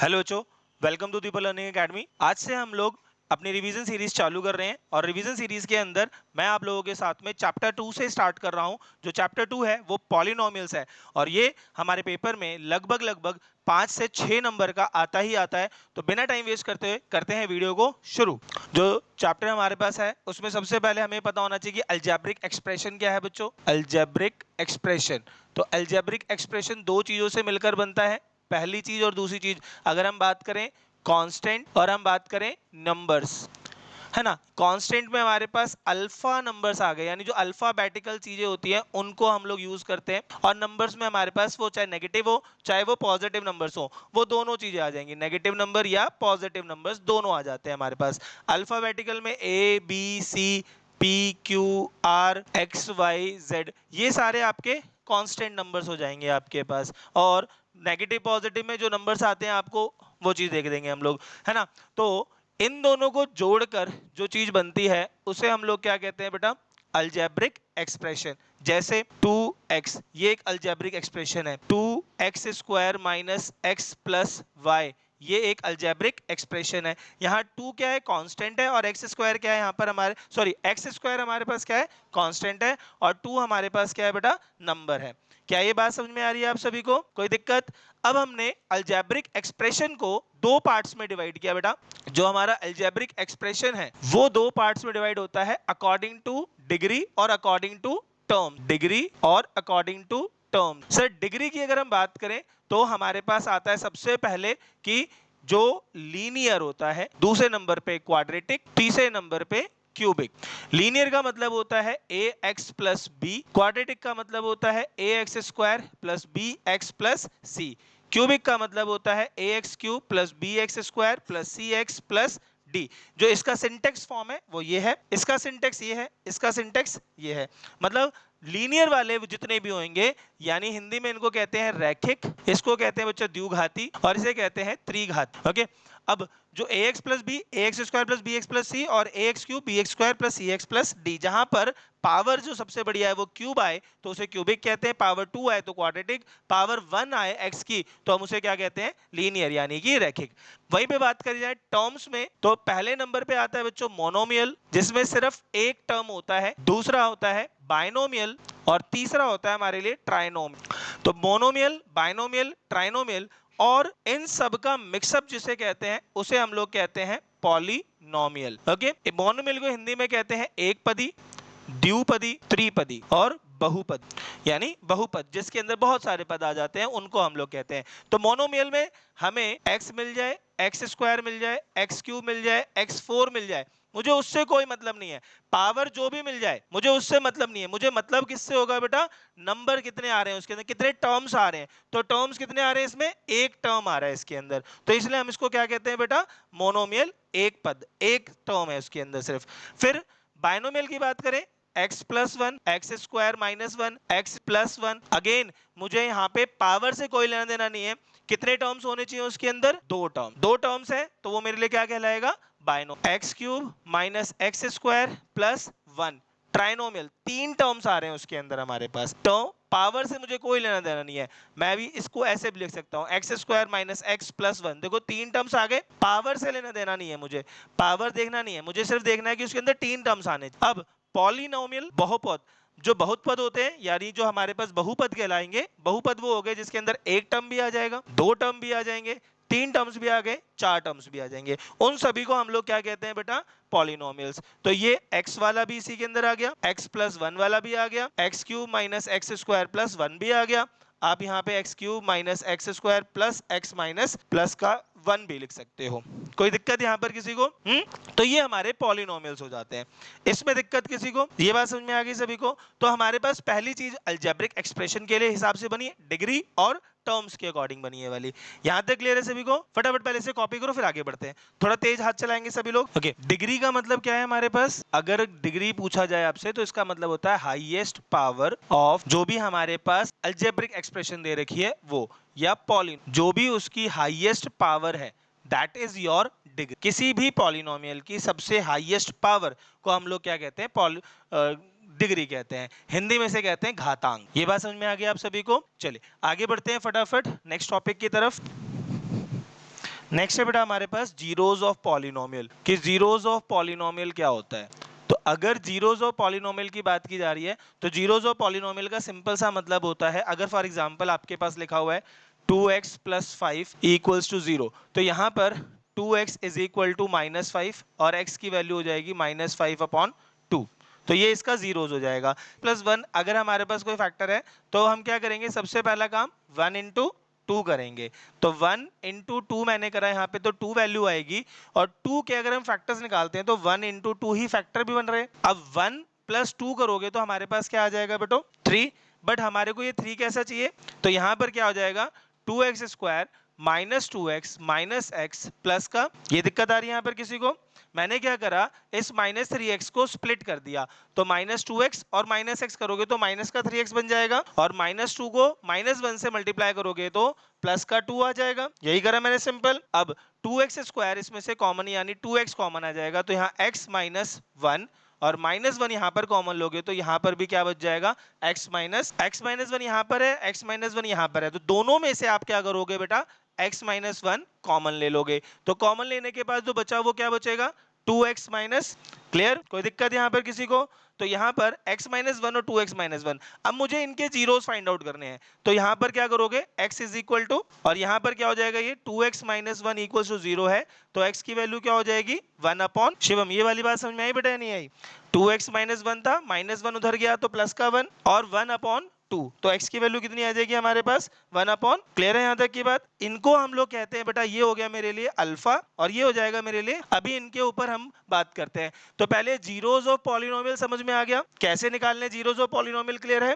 Hello बच्चों, welcome to Deepak learning academy. आज से हम लोग अपनी रिवीजन सीरीज चालू कर रहे हैं और रिवीजन सीरीज के अंदर मैं आप लोगों के साथ में चैप्टर 2 से स्टार्ट कर रहा हूं। जो चैप्टर 2 है वो पॉलिनोमियल्स है और ये हमारे पेपर में लगभग 5 से 6 नंबर का आता ही आता है। तो बिना टाइम वेस्ट करते हुए करते हैं वीडियो को शुरू। जो चैप्टर हमारे पास है उसमें सबसे पहले हमें पता होना चाहिए कि अलजेब्रिक एक्सप्रेशन क्या है बच्चों। अलजेब्रिक एक्सप्रेशन, तो अलजेब्रिक एक्सप्रेशन दो चीजों से मिलकर बनता है। पहली चीज और दूसरी चीज, अगर हम बात करें कांस्टेंट और हम बात करें नंबर्स, है ना। कांस्टेंट में हमारे पास अल्फा नंबर्स आ गए, यानी जो अल्फाबेटिकल चीजें होती हैं उनको हम लोग यूज करते हैं। और नंबर्स में हमारे पास वो चाहे नेगेटिव हो चाहे वो पॉजिटिव नंबर्स हो, वो दोनों चीजें आ जाएंगी। नेगेटिव नंबर या पॉजिटिव नंबर्स दोनों आ जाते हैं हमारे पास। अल्फाबेटिकल में A B C P Q R X Y Z, ये सारे आपके कांस्टेंट नंबर्स हो जाएंगे आपके पास। और नेगेटिव पॉजिटिव में जो नंबर्स आते हैं आपको वो चीज देख देंगे हम लोग, है ना। तो इन दोनों को जोड़कर जो चीज बनती है उसे हम लोग क्या कहते हैं बेटा, अलजेब्रिक एक्सप्रेशन। जैसे 2x, ये एक अलजेब्रिक एक्सप्रेशन है। 2x square minus x plus y, ये एक अलजेब्रिक एक्सप्रेशन है। यहाँ 2 क्या है, कांस्टेंट है, और x स्क्वायर क्या है, यहाँ पर हमारे सॉरी x स्क्वायर हमारे पास क्या है, कांस्टेंट है, और 2 हमारे पास क्या है बेटा, नंबर है। क्या ये बात समझ में आ रही है आप सभी को, कोई दिक्कत? अब हमने अलजेब्रिक एक्सप्रेशन को दो पार्ट्स में डिवाइड किया बेटा। जो हमारा अलजेब्रिक एक्सप्रेशन है वो दो पार्ट्स में डिवाइड होता है, अकॉर्डिंग टू डिग्री और अकॉर्डिंग टू टर्म। डिग्री और according to term. Sir degree की अगर हम बात करें तो हमारे पास आता है सबसे पहले कि जो लीनियर होता है, दूसरे नंबर पे क्वाड्रेटिक, तीसरे नंबर पे क्यूबिक। लीनियर का मतलब होता है a x plus b, quadratic का मतलब होता है a x square plus b x plus c, cubic का मतलब होता है a x cube plus b x square plus c x plus d. जो इसका सिंटेक्स फॉर्म है वो ये है, इसका सिंटेक्स ये है, इसका सिंटेक्स ये है। मतलब लीनियर वाले जितने भी होंगे, यानी हिंदी में इनको कहते हैं रैखिक, इसको कहते हैं बच्चा द्विघाती, और इसे कहते हैं त्रिघाती। ओके, अब जो a x plus b, a x square plus b x plus c, और a x cube b x square plus c x plus d, जहां पर पावर जो सबसे बढ़िया है वो क्यूब आए तो उसे क्यूबिक कहते हैं, पावर 2 आए तो क्वाड्रेटिक, पावर 1 आए एक्स की तो हम उसे क्या कहते हैं, लीनियर यानी कि रैखिक। वहीं पे बात करी जाए टर्म्स में तो पहले नंबर पे आता है बच्चों मोनोमियल, जिसमें सिर्फ एक टर्म होता है, दूसरा होता है बाइनोमियल, और तीसरा होता है हमारे लिए ट्राइनोमियल। तो मोनोमियल, बाइनोमियल, ट्राइनोमियल, और इन सब का मिक्सअप जिसे कहते हैं उसे हम लोग कहते हैं पॉलिनोमियल। ओके, मोनोमियल को हिंदी में कहते हैं एक पदी, द्विपदी, त्रिपदी और बहुपद, यानी बहुपद जिसके अंदर बहुत सारे पद आ जाते हैं उनको हम लोग कहते हैं। तो मोनोमियल में हमें x मिल जाए, एक्स स्क्वायर मिल जाए, एक्स क्यूब मिल जाए, x4 मिल जाए, मुझे उससे कोई मतलब नहीं है। पावर जो भी मिल जाए मुझे उससे मतलब नहीं है, मुझे मतलब किससे होगा बेटा, नंबर कितने आ रहे हैं उसके अंदर, कितने टर्म्स आ रहे हैं। तो टर्म्स कितने आ रहे हैं इसमें, एक टर्म आ रहा है इसके अंदर, तो इसलिए हम इसको क्या कहते हैं बेटा, मोनोमियल, एक पद, एक टर्म है उसके अंदर सिर्फ। फिर बाइनोमियल की बात करें, x plus one, x square minus one, x plus one, again मुझे यहाँ पे पावर से कोई लेना देना नहीं है, कितने टर्म्स होने चाहिए उसके अंदर, दो टर्म, दो टर्म्स है तो वो मेरे लिए क्या कहलाएगा, बाइनो। X cube minus x square plus one, trinomial, तीन टर्म्स आ रहे हैं उसके अंदर हमारे पास, तो पावर से मुझे कोई लेना देना नहीं है। मैं भी इसको ऐसे भी लिख सकता हूँ, x square minus x plus one, देखो तीन टर्म्स आ गए, पावर से लेना देना नहीं है मुझे, पावर देखना नहीं है मुझे, सिर्फ देखना है कि उसके अंदर तीन टर्म्स आने। अब पॉलिनोमियल, बहुपद, जो बहुपद होते हैं यानी जो हमारे पास बहुपद कहलाएंगे, बहुपद वो हो गए जिसके अंदर एक टर्म भी आ जाएगा, दो टर्म भी आ जाएंगे, तीन टर्म्स भी आ गए, चार टर्म्स भी आ जाएंगे, उन सभी को हम लोग क्या कहते हैं बेटा, पॉलिनोमियल्स। तो ये x वाला भी इसी के अंदर आ गया, x प्लस वन वाला भी आ गया, x cube minus x square plus one भी आ गया, आप यहाँ पे x cube minus x square plus x minus plus का वन भी लिख सकते हो। कोई दिक्कत यहाँ पर किसी को? तो ये हमारे पॉलिनोमियल्स हो जाते हैं। इसमें दिक्कत किसी को? ये बात समझ में आ गई सभी को? तो हमारे पास पहली चीज अलजेब्रिक एक्सप्रेशन के लिए हिसाब से बनी, डिग्री और टर्म्स के अकॉर्डिंग बनी है वाली। यहां तक क्लियर है सभी को? फटाफट पहले से कॉपी करो फिर आगे बढ़ते हैं, थोड़ा तेज हाथ चलाएंगे सभी लोग। ओके, डिग्री का मतलब क्या है हमारे पास, अगर डिग्री पूछा जाए आपसे तो इसका मतलब होता है हाईएस्ट पावर ऑफ जो भी हमारे पास अलजेब्रिक एक्सप्रेशन दे रखी है वो, या पॉलिन, जो भी उसकी हाईएस्ट पावर है, दैट इज योर डिग्री। किसी भी पॉलिनोमियल की सबसे हाईएस्ट पावर को हम लोग क्या कहते हैं, डिग्री कहते हैं, हिंदी में से कहते हैं घातांक। ये बात समझ में आ गई आप सभी को? चलिए आगे बढ़ते हैं फटाफट नेक्स्ट टॉपिक की तरफ। नेक्स्ट है बेटा हमारे पास जीरोज ऑफ पॉलिनोमियल, कि जीरोज ऑफ पॉलिनोमियल क्या होता है। तो अगर जीरोज ऑफ पॉलिनोमियल की बात की जा रही है तो जीरोज ऑफ पॉलिनोमियल का सिंपल सा मतलब होता है, अगर फॉर एग्जांपल आपके पास लिखा हुआ है 2x प्लस 5 इक्वल्स टू 0, तो यहाँ पर 2x इज इक्वल टू -5 और x की वैल्यू हो जाएगी -5/2, तो ये इसका जीरोज हो जाएगा। +1 अगर हमारे पास कोई फैक्टर है तो हम क्या करेंगे, सबसे पहला काम 1 इंटू 2 करेंगे, तो 1 इंटू 2 मैंने करा यहाँ पे, तो 2 वैल्यू आएगी, और 2 के अगर हम फैक्टर्स निकालते हैं तो 1 इंटू 2 ही फैक्टर भी बन रहे हैं। अब 1 प्लस 2 करोगे तो हमारे पास क्या आ जाएगा बेटो, 3, बट हमारे को ये 3 कैसा चाहिए, तो यहाँ पर क्या हो जाएगा 2x square minus 2x minus x plus का, ये दिक्कत आ रही है यहाँ पर किसी को, मैंने क्या करा इस -3x को स्प्लिट कर दिया, तो -2x और -x करोगे तो माइनस का 3x बन जाएगा, और -2 को -1 से मल्टीप्लाई करोगे तो प्लस का 2 आ जाएगा, यही करा मैंने सिंपल। अब 2x स्क्वायर इसमें से कॉमन यानी 2x कॉमन आ जाएगा, तो यहाँ x माइनस 1 और -1 यहाँ पर कॉमन लोगे तो यहाँ पर भी क्या बच जाएगा x माइनस 1 यहाँ पर है, x माइनस 1 यहाँ पर है, तो दोनों में से आप क्या करोगे बेटा x माइनस 1 कॉमन ले लोगे, तो कॉमन लेने के बाद जो बचा वो क्या बचेगा 2x माइनस, क्लियर, कोई दिक्कत यहाँ पर किसी को, तो यहाँ पर x माइनस 1 और 2x माइनस 1, अब मुझे इनके जीरोस फाइंड आउट करने हैं, तो यहाँ पर क्या करोगे x इज इक्वल टू, और यहाँ पर क्या हो जाएगा ये 2x माइनस 1 इक्वल टू 0 है, तो x की वैल्यू क्या हो जाएगी 1/, शिवम ये वाली बात समझ में आई बेटा नहीं आई, 2x माइनस 1 था, -1 उधर गया तो प्लस का 1 और 1/2, तो x की वैल्यू कितनी आ जाएगी हमारे पास 1/, क्लियर है यहाँ तक की बात। इनको हम लोग कहते हैं बेटा, ये हो गया मेरे लिए अल्फा और ये हो जाएगा मेरे लिए, अभी इनके ऊपर हम बात करते हैं। तो पहले जीरोज ऑफ पॉलिनोमियल समझ में आ गया, कैसे निकालने जीरोज ऑफ पॉलिनोमियल, क्लियर है।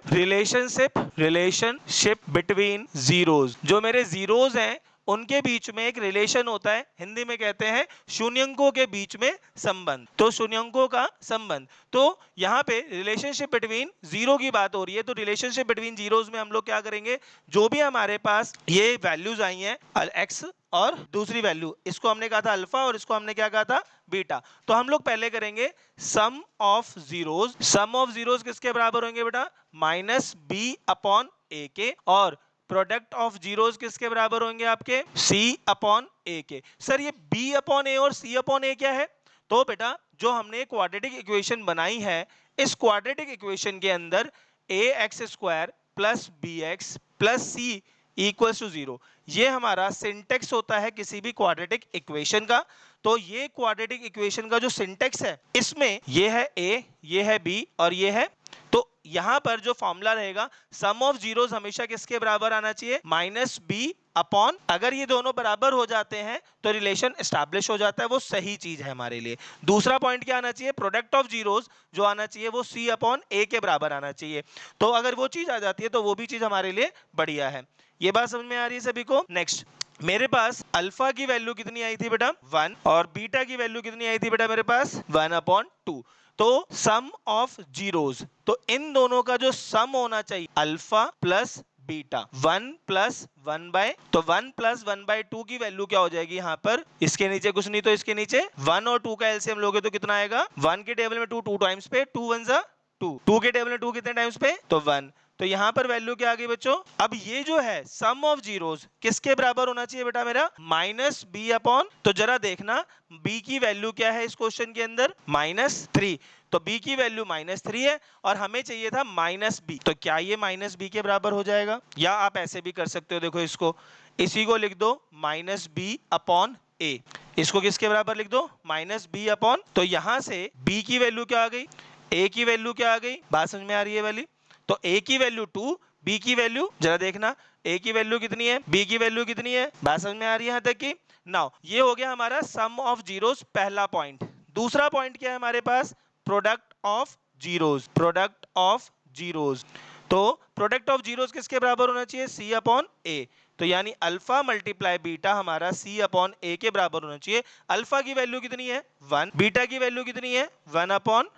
रिलेशनशिप बिटवीन जीरोज, जो मेरे जीरोज हैं उनके बीच में एक रिलेशन होता है, हिंदी में कहते हैं शून्यंकों के बीच में संबंध, तो शून्यंकों का संबंध, तो यहाँ पे रिलेशनशिप बिटवीन जीरो की बात हो रही है, तो रिलेशनशिप बिटवीन जीरोज में हम लोग क्या करेंगे, जो भी हमारे पास ये वैल्यूज आई हैं x और दूसरी वैल्यू, इसको हमने कहा था अल्फा और इसको हमने क्या कहा था बीटा, तो हम लोग पहले करेंगे sum of zeros, sum of zeros किसके बराबर होंगे बेटा -b/a के, और प्रोडक्ट ऑफ जीरोज किसके बराबर होंगे आपके c/a के। सर ये b/a और c/a क्या है, तो बेटा जो हमने क्वाड्रेटिक इक्वेशन बनाई है, इस क्वाड्रेटिक इक्वेशन के अंदर ax square plus bx plus c equals to 0, ये हमारा सिंटेक्स होता है किसी भी क्वाड्रेटिक इक्वेशन का। तो ये क्वाड्रेटिक इक्वेशन का जो सिंटेक्स है, इसमें ये है a, ये है b और ये है, तो यहां पर जो फॉर्मूला रहेगा सम ऑफ जीरोस हमेशा किसके बराबर आना चाहिए -b/, अगर ये दोनों बराबर हो जाते हैं तो रिलेशन एस्टैब्लिश हो जाता है, वो सही चीज है हमारे लिए। दूसरा पॉइंट क्या आना चाहिए, प्रोडक्ट ऑफ जीरोस जो आना चाहिए वो c/a के बराबर आना चाहिए, तो अगर वो चीज आ जाती है तो वो भी चीज हमारे लिए बढ़िया है। ये बात समझ में आ रही है सभी को। नेक्स्ट, मेरे पास अल्फा की वैल्यू कितनी आई थी बेटा 1 और बीटा की वैल्यू कितनी आई थी बेटा मेरे पास 1/2, तो सम ऑफ जीरोस, तो इन दोनों का जो सम होना चाहिए अल्फा प्लस बीटा 1 प्लस 1/, तो 1 प्लस 1/2 की वैल्यू क्या हो जाएगी यहाँ पर, इसके नीचे कुछ नहीं तो इसके नीचे 1 और 2 का एलसीएम लोगे तो कितना आएगा, 1 के टेबल में 2 टाइम्स पे, 2 1 जा 2 के टेबल में 2 कितने टाइम्स पे, तो 1, तो यहां पर वैल्यू क्या आ गई बच्चों, अब ये जो है सम ऑफ जीरोस किसके बराबर होना चाहिए बेटा मेरा -b/, तो जरा देखना b की वैल्यू क्या है इस क्वेश्चन के अंदर -3, तो b की वैल्यु -3 है और हमें चाहिए था -b, तो क्या ये -b के बराबर हो जाएगा, या आप ऐसे भी कर सकते हो, देखो इसको, इसी को लिख दो -b/a, इसको किसके बराबर लिख दो -b/, तो यहां से b की वैल्यू क्या आ गई, a की वैल्यू क्या आ गई, बात समझ में आ रही है वाली, तो a की वैल्यू 2, b की वैल्यू जरा देखना, a की वैल्यू कितनी है, b की वैल्यू कितनी है, बात समझ में आ रही है यहाँ तक की। नाउ ये हो गया हमारा सम ऑफ जीरोस पहला पॉइंट। दूसरा पॉइंट क्या है हमारे पास, product of zeros, product of zeros, तो प्रोडक्ट ऑफ जीरोस किसके बराबर होना चाहिए c/a, तो यानी अल्फा मल्टीप्लाई बीटा हमारा c/a के बराबर होना चाहिए। अल्फा की वैल्यू कितनी है 1, बीटा की वैल्यू कितनी है 1/2,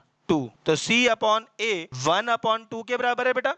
तो c/a 1/2 के बराबर है बेटा,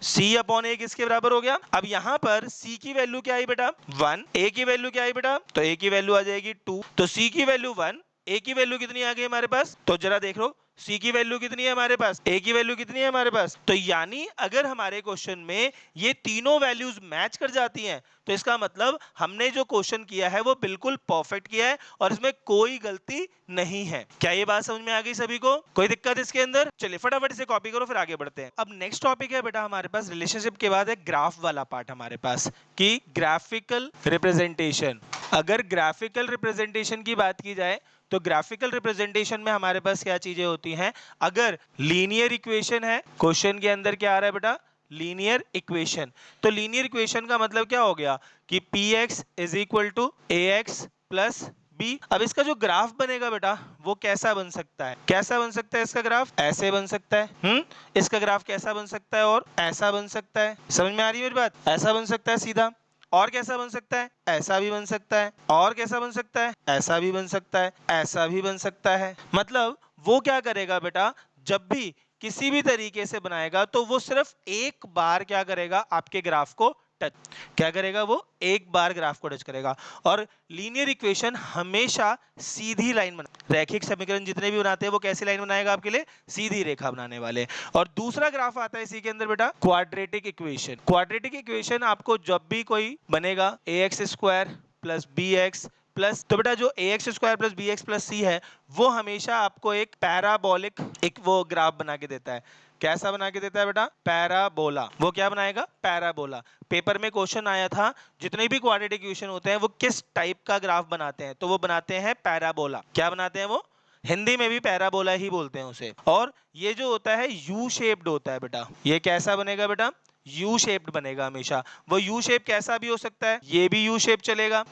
c/a किसके बराबर हो गया। अब यहां पर c की वैल्यू क्या आई बेटा 1, a की वैल्यू क्या आई बेटा, तो a की वैल्यू आ जाएगी 2, तो c की वैल्यू 1, a की वैल्यू कितनी आ गई हमारे पास, तो जरा देख लो सी की वैल्यू कितनी है हमारे पास, ए की वैल्यू कितनी है हमारे पास। तो यानी अगर हमारे क्वेश्चन में ये तीनों वैल्यूज मैच कर जाती हैं तो इसका मतलब हमने जो क्वेश्चन किया है वो बिल्कुल परफेक्ट किया है और इसमें कोई गलती नहीं है। क्या ये बात समझ में आ गई सभी को, कोई दिक्कत इसके अंदर? चलिए फटाफट इसे कॉपी करो फिर आगे बढ़ते हैं। अब नेक्स्ट टॉपिक है बेटा हमारे पास रिलेशनशिप के बाद है ग्राफ वाला पार्ट हमारे पास, कि ग्राफिकल रिप्रेजेंटेशन। अगर ग्राफिकल रिप्रेजेंटेशन की बात की जाए तो ग्राफिकल रिप्रेजेंटेशन में हमारे पास क्या चीजें होती हैं। अगर लीनियर इक्वेशन है, क्वेश्चन के अंदर क्या आ रहा है बेटा, लीनियर इक्वेशन। तो लीनियर इक्वेशन का मतलब क्या हो गया कि px is equal to ax plus b. अब इसका जो ग्राफ बनेगा बेटा वो कैसा बन सकता है, कैसा बन सकता है इसका ग्राफ, ऐसे बन सकता है। इसका ग्राफ कैसा बन सकता है, और ऐसा बन सकता है। समझ में आ रही है मेरी बात, ऐसा बन सकता है सीधा, और कैसा बन सकता है, ऐसा भी बन सकता है, और कैसा बन सकता है, ऐसा भी बन सकता है, ऐसा भी बन सकता है। मतलब वो क्या करेगा बेटा, जब भी किसी भी तरीके से बनाएगा तो वो सिर्फ एक बार क्या करेगा, आपके ग्राफ को टच, क्या करेगा, वो एक बार ग्राफ को टच करेगा। और लीनियर इक्वेशन हमेशा सीधी लाइन बना, रैखिक समीकरण जितने भी बनाते हैं वो कैसी लाइन बनाएगा आपके लिए, सीधी रेखा बनाने वाले। और दूसरा ग्राफ आता है इसी के अंदर बेटा क्वाड्रेटिक इक्वेशन। क्वाड्रेटिक इक्वेशन आपको जब भी कोई बनेगा ax square plus bx plus, तो बेटा जो ax square plus bx plus c है वो हमेशा आपको एक पैराबोलिक एक वो ग्राफ बना के देता है। कैसा बना के देता है बेटा, पैराबोला। वो क्या बनाएगा, पैराबोला। पेपर में क्वेश्चन आया था जितने भी क्वाड्रेटिक इक्वेशन होते हैं वो किस टाइप का ग्राफ बनाते हैं, तो वो बनाते हैं पैराबोला। क्या बनाते हैं वो, हिंदी में भी पैराबोला ही बोलते हैं उसे। और ये जो होता है यू शेप्ड होता है बेटा, ये कैसा बनेगा बेटा, यू शेप्ड बनेगा हमेशा। वो यू शेप कैसा भी हो सकता है, ये भी यू शेप चलेगा,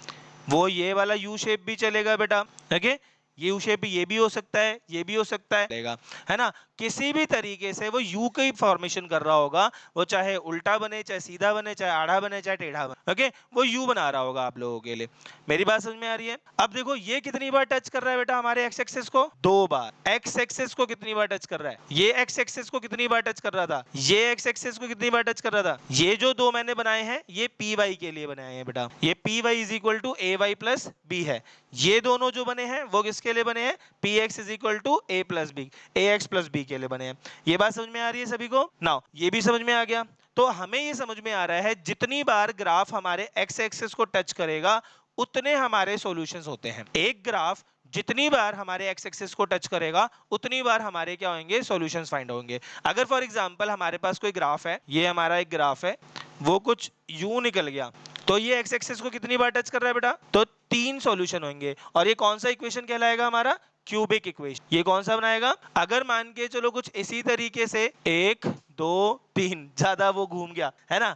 वो ये वाला यू शेप भी चलेगा बेटा, ओके। ये यू शेप ये भी हो सकता है, ये भी हो सकता है ना। किसी भी तरीके से वो यू की फॉर्मेशन कर रहा होगा, वो चाहे उल्टा बने, चाहे सीधा बने, चाहे आड़ा बने, चाहे टेढ़ा बने, ओके, वो यू बना रहा होगा आप लोगों के लिए। मेरी बात समझ में आ रही है। अब देखो ये कितनी बार टच कर रहा है बेटा हमारे एक्स एक्सिस को, 2 बार। एक्स एक्सिस को कितनी बार टच कर रहा है, ये एक्स एक्सिस को कितनी बार टच कर रहा था, ये एक्स एक्सिस को कितनी बार टच कर रहा था। ये जो दो मैंने बनाए हैं ये पी वाई के लिए बनाए हैं बेटा, ये p y is equal to a y plus b है। ये दोनों जो बने हैं वो किसके लिए बने हैं, p x is equal to a plus b, a x plus b के लिए बने हैं। ये बात समझ में आ रही है सभी को, नाउ ये भी समझ में आ गया। तो हमें ये समझ में आ रहा है जितनी बार ग्राफ हमारे एक्स एक्सिस को टच करेगा उतने हमारे सॉल्यूशंस होते हैं। एक ग्राफ जितनी बार हमारे एक्स एक्सिस को टच करेगा उतनी बार हमारे क्या होंगे, सॉल्यूशंस फाइंड होंगे। अगर फॉर एग्जांपल हमारे पास कोई ग्राफ है, ये हमारा एक ग्राफ है, वो कुछ यूं निकल गया, तो ये एक्स एक्सिस को कितनी बार टच कर रहा है बेटा, तो 3 सॉल्यूशन होंगे। और ये कौन सा इक्वेशन कहलाएगा हमारा, क्यूबिक इक्वेशन। ये कौन सा बनाएगा, अगर मान के चलो कुछ इसी तरीके से 1 2 3, ज्यादा वो घूम गया है ना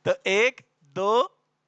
तो 1 2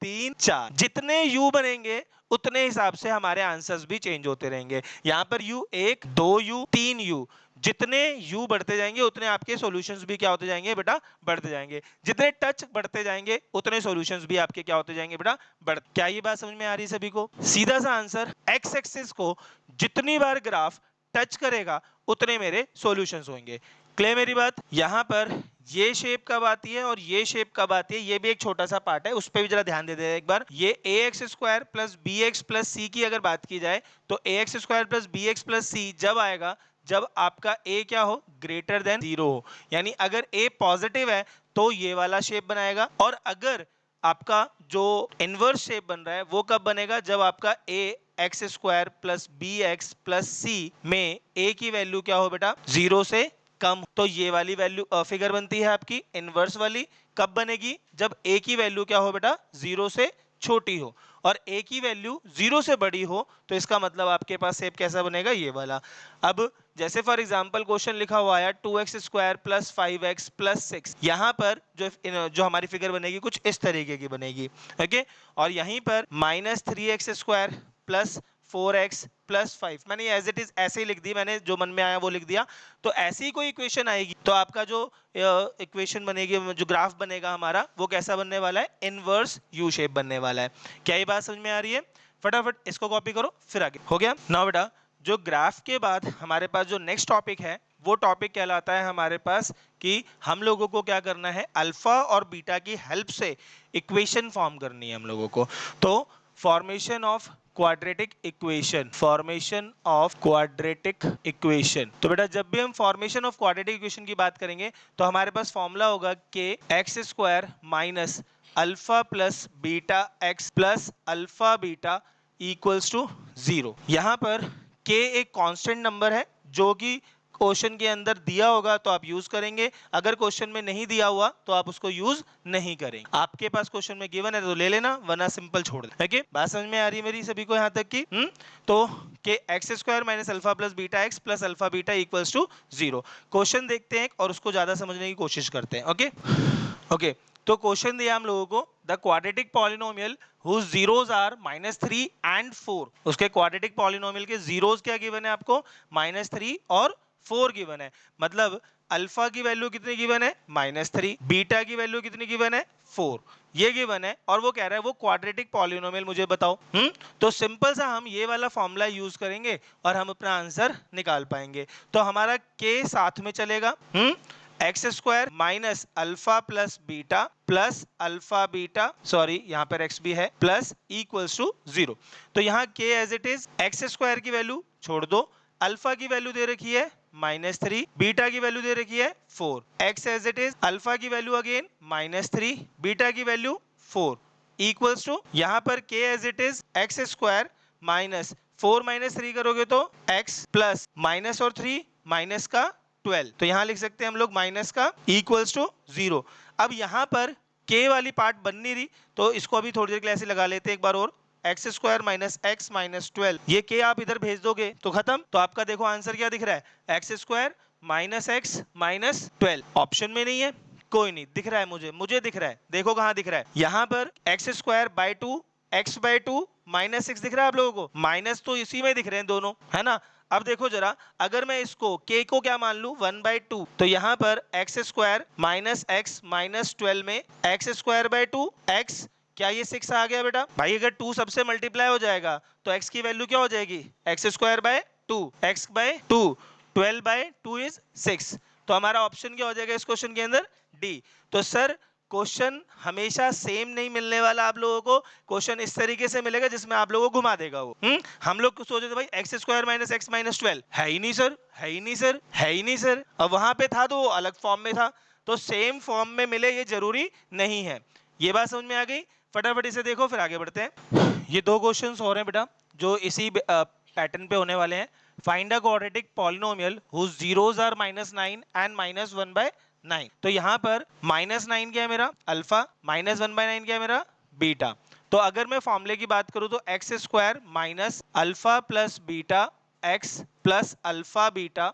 3 4 जितने यू बनेंगे उतने हिसाब से हमारे आंसर्स भी चेंज होते रहेंगे। यहाँ पर यू 1 2 यू 3 यू, जितने यू बढ़ते जाएंगे उतने आपके सॉल्यूशंस भी क्या होते जाएंगे बेटा, बढ़ते जाएंगे। जितने टच बढ़ते जाएंगे उतने सॉल्यूशंस भी आपके क्या होते जाएंगे बेटा, क्या ये बात समझ में आ रही है सभी को। सीधा सा आंसर, एक्स एक्सिस को जितनी बार ग्राफ टच करेगा उतने मेरे सॉल्यूशंस होंगे। क्लियर मेरी बात। यहां पर ये शेप कब आती है और ये शेप कब आती है, ये भी एक छोटा सा पार्ट है, उस पर भी जरा ध्यान दे दे एक बार। ये a x square plus b x plus c की अगर बात की जाए तो a x square plus b x plus c जब आएगा जब आपका a क्या हो, ग्रेटर देन 0 हो। यानी अगर a पॉजिटिव है तो ये वाला शेप बनाएगा, और अगर आपका जो इनवर्स शेप बन रहा है वो कब बनेगा, जब आपका a x square plus b x plus c में a की वैल्यू क्या हो बेटा, 0 से कम। तो ये वाली वैल्यू फिगर बनती है आपकी इनवर्स वाली, कब बनेगी, जब a की वैल्यू क्या हो बेटा, 0 से छोटी हो, और a की वैल्यू 0 से बड़ी हो, तो इसका मतलब आपके पास शेप कैसा बनेगा, ये वाला। अब जैसे फॉर एग्जांपल क्वेश्चन लिखा हुआ है 2x square plus 5x plus 6, यहाँ पर जो हमारी फिगर बनेगी कुछ इस तरीके की बनेगी, ओके। और यहीं पर minus 3x square plus 4x plus 5, मैंने एज इट इज ऐसे ही लिख दी, मैंने जो मन में आया वो लिख दिया। तो ऐसी ही कोई इक्वेशन आएगी तो आपका जो इक्वेशन बनेगी, जो ग्राफ बनेगा हमारा, वो कैसा बनने वाला है, इनवर्स यू शेप बनने वाला है। क्या ये बात समझ में आ रही है, फटाफट इसको कॉपी करो फिर आगे। हो गया ना बेटा। जो ग्राफ के बाद हमारे पास जो नेक्स्ट टॉपिक है वो टॉपिक कहलाता है हमारे पास कि हम लोगों को क्या करना है, अल्फा और बीटा की हेल्प से इक्वेशन फॉर्म करनी है हम लोगों को। तो formation of quadratic equation, formation of quadratic equation. तो बेटा जब भी हम फॉर्मेशन ऑफ क्वाड्रेटिक इक्वेशन की बात करेंगे तो हमारे पास फॉर्मूला होगा के x square minus alpha plus beta x plus alpha beta equals to 0। यहाँ पर के एक कांस्टेंट नंबर है जो कि क्वेश्चन के अंदर दिया होगा तो आप यूज करेंगे, अगर क्वेश्चन में नहीं दिया हुआ तो आप उसको यूज नहीं करेंगे। आपके पास क्वेश्चन में गिवन है तो ले लेना, वरना सिंपल छोड़ दे। ओके, बात समझ में आ रही है मेरी सभी को यहाँ तक की? तो के x square minus alpha plus beta x plus alpha beta equals to 0। Question देखते हैं और उसको ज्यादा समझने की कोशिश करते हैं। ओके ओके, तो क्वेश्चन दिया हम लोगों को, the quadratic polynomial whose zeros are -3 and 4। उसके क्वाड्रेटिक पॉलिनोमियल के जीरोस क्या गिवन है आपको? -3 और 4 गिवन है। मतलब अल्फा की वैल्यू कितनी गिवन है? -3। बीटा की वैल्यू कितनी गिवन है? 4। ये गिवन है और वो कह रहा है वो क्वाड्रेटिक पॉलिनोमियल मुझे बताओ। तो सिंपल सा हम ये वाला फॉर्मूला यूज करेंगे और हम अपना आंसर निकाल पाएंगे। तो हमारा के साथ में चलेगा x square minus alpha plus beta plus alpha beta, sorry यहाँ पर एक्स भी है, प्लस इक्वल्स टू 0। तो यहाँ के as it is, x square की वैल्यू छोड़ दो, अल्फा की वैल्यू दे रखी है -3, बीटा की वैल्यू दे रखी है 4, x as it is, alpha की वैल्यू अगेन -3, बीटा की वैल्यू 4 इक्वल्स टू, यहाँ पर के as it is x square minus 4 minus 3 करोगे तो एक्स प्लस माइनस और 3 माइनस का 12, तो यहां लिख सकते हैं हम लोग माइनस का इक्वल्स टू 0। अब यहां पर के वाली पार्ट बन नहीं रही तो इसको अभी थोड़ी देर के लिए ऐसे लगा लेते हैं एक बार और, x square minus x minus 12, ये के आप इधर भेज दोगे तो खत्म। तो आपका देखो आंसर क्या दिख रहा है, x square minus x minus 12। Option में नहीं है, कोई नहीं, दिख रहा है मुझे दिख रहा है। देखो कहां दिख रहा है, यहां पर x square by 2 x by 2 minus 6 दिख रहा है आप लोगों को, माइनस तो इसी में दिख रहे हैं दोनों, है ना। अब देखो जरा, अगर मैं इसको k को क्या मान लूं 1/2, तो यहाँ पर x square minus x minus 12 में एक्स स्क्वायर बाय 2 एक्स, क्या ये 6 आ गया बेटा? भाई अगर 2 सबसे मल्टीप्लाई हो जाएगा तो x की वैल्यू क्या हो जाएगी, x square by 2 x by 2, 12/2 is 6। तो हमारा ऑप्शन क्या हो जाएगा इस क्वेश्चन के अंदर, डी। तो सर क्वेश्चन हमेशा सेम नहीं मिलने वाला आप लोगों को, क्वेश्चन इस तरीके से मिलेगा जिसमें आप लोगों को घुमा देगा वो। हम लोग सोचे थे भाई x square minus x minus 12, है ही नहीं सर, है ही नहीं सर, है ही नहीं सर। अब वहां पे था तो वो अलग फॉर्म में था, तो सेम फॉर्म में मिले ये जरूरी नहीं है। ये बात समझ में आ गई? फटाफट इसे देखो फिर आगे बढ़ते हैं। ये 2 क्वेश्चन हो रहे हैं बेटा जो इसी पैटर्न पे होने वाले हैं। Find a quadratic polynomial whose zeros are -9 and -1/9। तो यहाँ पर -9 क्या है मेरा अल्फा, -1/9 क्या है मेरा बीटा। तो अगर मैं फॉर्मूले की बात करूं तो x square minus alpha plus beta x plus alpha beta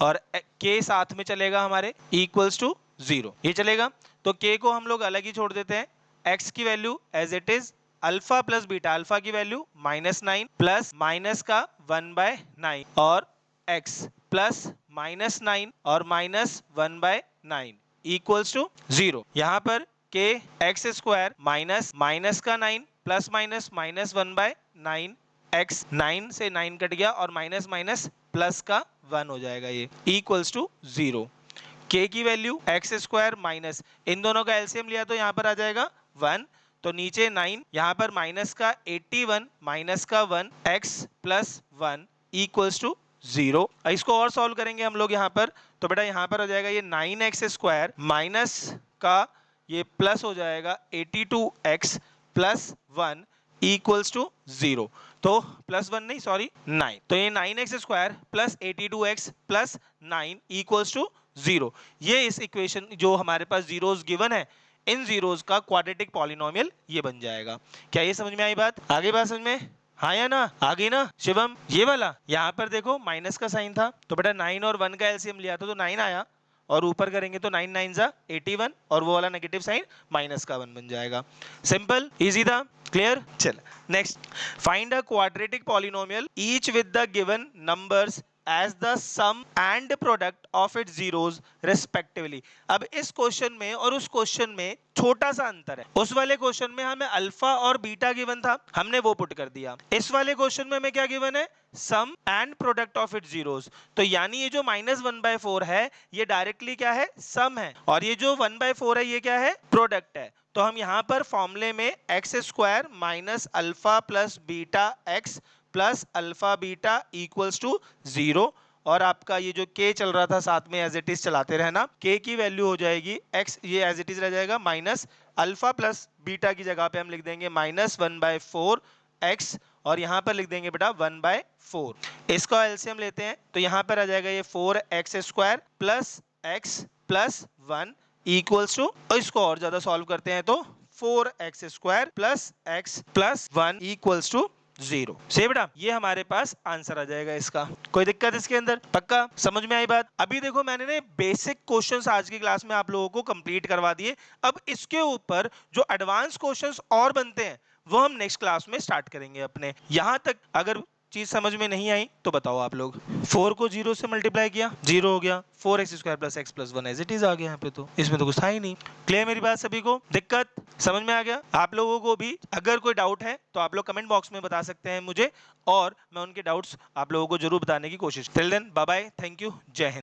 और के साथ में चलेगा हमारे इक्वल्स टू 0, ये चलेगा। तो के को हम लोग अलग ही छोड़ देते हैं, एक्स की value as it is alpha plus beta, alpha की वैल्यू -9 प्लस माइनस का 1/9 और x प्लस -9 और -1/9 इक्वल्स टू 0। यहाँ पर के एक्स स्क्वायर माइनस माइनस का 9 प्लस माइनस माइनस 1/9, x 9 से 9 कट गया और माइनस माइनस प्लस का 1 हो जाएगा, ये इक्वल्स टू 0। k की वैल्यू एक्स स्क्वायर माइनस, इन दोनों का एलसीएम लिया तो यहाँ पर आ जाएगा 1, तो नीचे 9, यहाँ पर माइनस का 81 माइनस का 1 x प्लस 1 इक्वल्स टू 0। इसको और सॉल्व करेंगे हम लोग यहाँ पर, तो बेटा यहाँ पर हो जाएगा ये 9x स्क्वायर माइनस का ये प्लस हो जाएगा 82x प्लस 1 इक्वल्स टू 0। तो प्लस 1 नहीं सॉरी 9, तो ये 9x square plus 82x plus 9 equals to 0। ये इस इक्वेशन जो हमारे पास जीरोस गिवन है, इन जीरोस का क्वाड्रेटिक पॉलिनोमियल ये बन जाएगा। क्या ये समझ में आई बात? आगे बात समझ में, हाँ या ना? आगे ना शिवम? ये वाला यहाँ पर देखो माइनस का साइन था तो बेटा 9 और 1 का एलसीएम लिया था तो 9 आया, और ऊपर करेंगे तो 9 9 जा 81 और वो वाला नेगेटिव साइन माइनस का 1 बन जाएगा। सिंपल, इजी था, क्लियर? चल next, find a quadratic polynomial each with the given numbers as the sum and product of its zeros respectively। अब इस क्वेश्चन में और उस क्वेश्चन में छोटा सा अंतर है। उस वाले क्वेश्चन में हमें अल्फा और बीटा गिवन था, हमने वो पुट कर दिया। इस वाले क्वेश्चन में हमें क्या गिवन है? Sum and product of its zeros. तो यानी ये जो -1/4 है ये डायरेक्टली क्या है? सम है, और ये जो 1/4 है ये क्या है? प्रोडक्ट है। तो हम यहां पर फॉर्मूले में x square minus alpha plus beta x plus alpha beta equals to 0, और आपका ये जो k चल रहा था साथ में एज इट इज चलाते रहना। k की वैल्यू हो जाएगी x, ये एज इट इज रह जाएगा माइनस अल्फा प्लस बीटा की जगह पे हम लिख देंगे -1/4 x, और यहाँ पर लिख देंगे बेटा 1/4। इसका एलसीएम लेते हैं तो यहाँ पर आ जाएगा ये 4x square plus x plus 1 equals to, और इसको और ज्यादा सॉल्व करते हैं तो 4x square plus x plus 1 equals to 0। सही बेटा, ये हमारे पास आंसर आ जाएगा इसका। कोई दिक्कत इसके अंदर? पक्का समझ में आई बात? अभी देखो मैंने ने बेसिक क्वेश्चंस आज की क्लास में आप लोगों को कंप्लीट करवा दिए। अब इसके ऊपर जो एडवांस क्वेश्चंस और बनते हैं वो हम नेक्स्ट क्लास में स्टार्ट करेंगे अपने। यहां तक अगर चीज समझ में नहीं आई तो बताओ आप लोग। 4 को 0 से मल्टीप्लाई किया, 0 हो गया, 4x square plus x plus 1 as it is आ गया। यहाँ पे तो इसमें तो कुछ था ही नहीं। क्लियर मेरी बात सभी को? दिक्कत समझ में आ गया? आप लोगों को भी अगर कोई डाउट है तो आप लोग कमेंट बॉक्स में बता सकते हैं मुझे, और मैं उनके डाउट्स आप लोगों को जरूर बताने की कोशिश। Till then bye bye, thank you, जय हिंद।